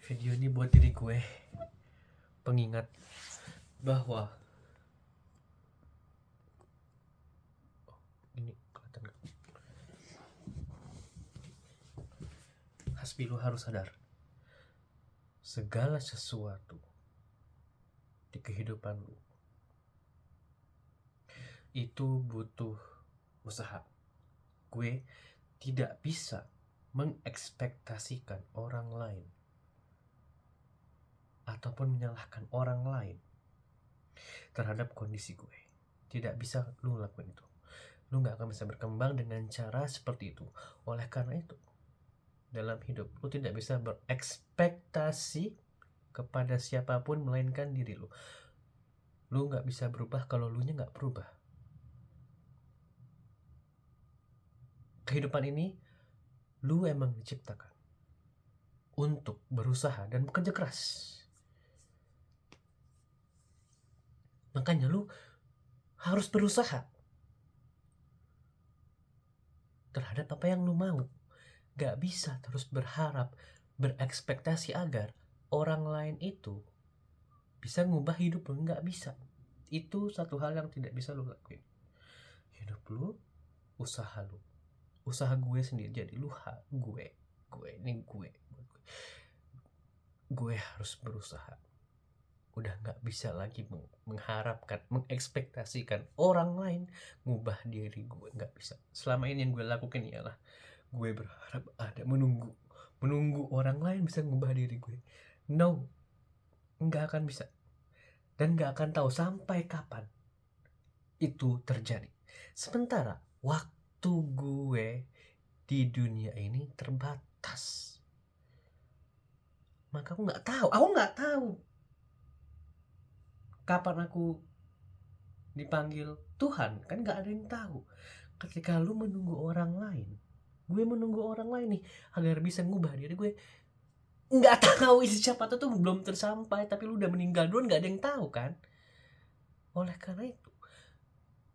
Video ini buat diri gue, pengingat bahwa ini kelihatan gak? Hasbi, lu harus sadar, segala sesuatu di kehidupan lu itu butuh usaha. Gue tidak bisa mengekspektasikan orang lain ataupun menyalahkan orang lain terhadap kondisi gue. Tidak bisa lu lakuin itu. Lu gak akan bisa berkembang dengan cara seperti itu. Oleh karena itu, dalam hidup lu tidak bisa berekspektasi kepada siapapun melainkan diri lu. Lu gak bisa berubah kalau lu nya gak berubah. Kehidupan ini lu emang diciptakan untuk berusaha dan bekerja keras. Makanya lu harus berusaha terhadap apa yang lu mau. Gak bisa terus berharap, berekspektasi agar orang lain itu bisa ngubah hidup lu. Gak bisa. Itu satu hal yang tidak bisa lu lakuin. Hidup lu, usaha lu. Usaha gue sendiri. Jadi lu gue harus berusaha. Udah gak bisa lagi mengharapkan, mengekspektasikan orang lain ngubah diri gue. Gak bisa. Selama ini yang gue lakukan ialah gue berharap ada menunggu orang lain bisa ngubah diri gue. No, gak akan bisa. Dan gak akan tahu sampai kapan itu terjadi. Sementara waktu gue di dunia ini terbatas. Maka aku gak tahu kapan aku dipanggil Tuhan. Kan gak ada yang tahu. Ketika lu menunggu orang lain, gue menunggu orang lain nih agar bisa ngubah diri gue, nggak tahu isi siapa tuh belum tersampai, tapi lu udah meninggal duluan, nggak ada yang tahu kan. Oleh karena itu,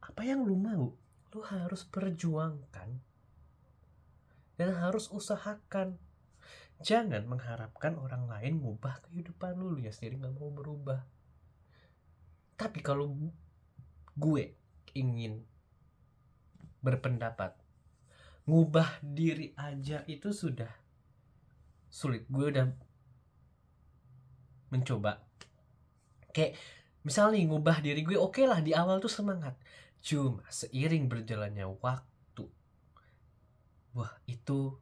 apa yang lu mau, lu harus perjuangkan dan harus usahakan. Jangan mengharapkan orang lain ngubah kehidupan lu ya sendiri nggak mau berubah. Tapi kalau gue ingin berpendapat, ngubah diri aja itu sudah sulit. Gue udah mencoba. Kayak misalnya ngubah diri gue, oke lah di awal tuh semangat. Cuma seiring berjalannya waktu, wah itu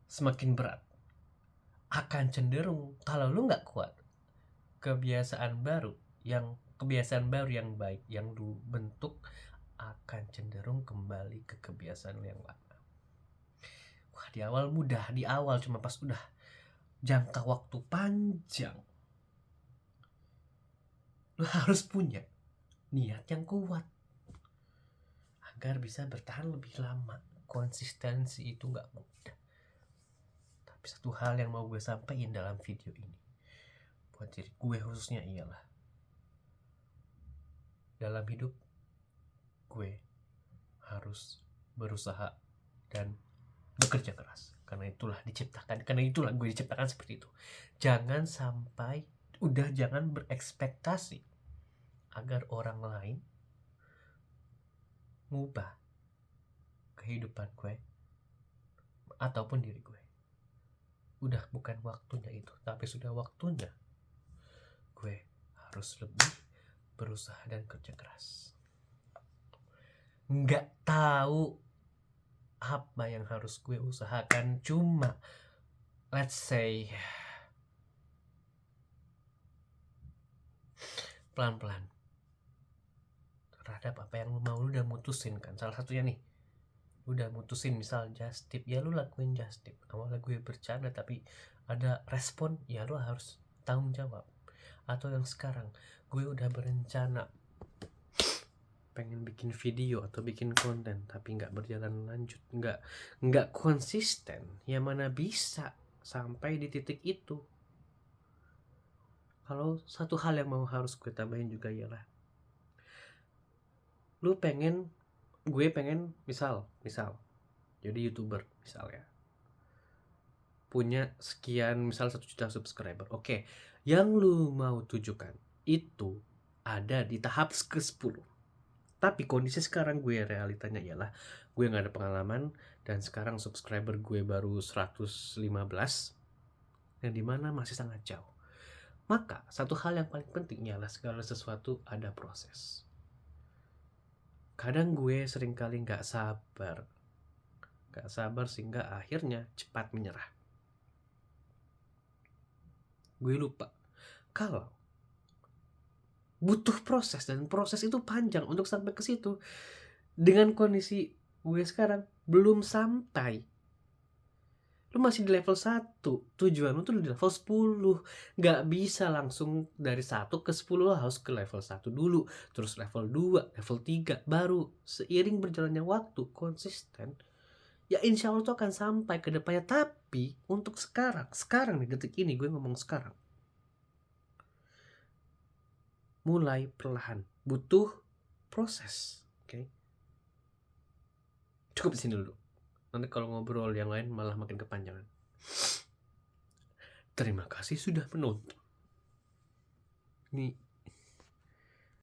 semakin berat. Akan cenderung kalau lu gak kuat, kebiasaan baru yang baik yang lu bentuk akan cenderung kembali ke kebiasaan yang lama. Wah di awal mudah, di awal cuma pas udah jangka waktu panjang, lu harus punya niat yang kuat agar bisa bertahan lebih lama. Konsistensi itu gak mudah. Tapi satu hal yang mau gue sampaikan dalam video ini buat diri gue khususnya ialah, dalam hidup gue harus berusaha dan bekerja keras. Karena itulah gue diciptakan seperti itu. Jangan berekspektasi agar orang lain ngubah kehidupan gue ataupun diri gue. Udah bukan waktunya itu, tapi sudah waktunya gue harus lebih berusaha dan kerja keras. Nggak tahu apa yang harus gue usahakan, cuma let's say pelan-pelan terhadap apa yang lu mau. Lu udah mutusin kan, salah satunya nih, lu udah mutusin misal just tip, ya lu lakuin just tip. Awalnya gue bercanda tapi ada respon, ya lu harus tanggung jawab. Atau yang sekarang gue udah berencana pengen bikin video atau bikin konten tapi nggak berjalan lanjut, nggak konsisten, ya mana bisa sampai di titik itu. Kalau satu hal yang harus gue tambahin juga ialah, gue pengen misal jadi YouTuber misalnya, punya sekian, misal 1 juta subscriber. Oke, yang lu mau tujukan itu ada di tahap ke-10. Tapi kondisi sekarang gue realitanya ialah gue nggak ada pengalaman dan sekarang subscriber gue baru 115, yang dimana masih sangat jauh. Maka satu hal yang paling penting ialah segala sesuatu ada proses. Kadang gue seringkali nggak sabar sehingga akhirnya cepat menyerah. Gue lupa kalau butuh proses dan proses itu panjang untuk sampai ke situ. Dengan kondisi gue sekarang belum sampai. Lu masih di level 1, tujuan lu tuh di level 10. Gak bisa langsung dari 1 ke 10, lo harus ke level 1 dulu, terus level 2, level 3, baru seiring berjalannya waktu konsisten, ya insya Allah tuh akan sampai ke depannya. Tapi untuk sekarang nih, detik ini gue ngomong sekarang, mulai perlahan, butuh proses. Oke? Cukup di sini dulu. Nanti kalau ngobrol yang lain malah makin kepanjangan. Terima kasih sudah menonton. Ini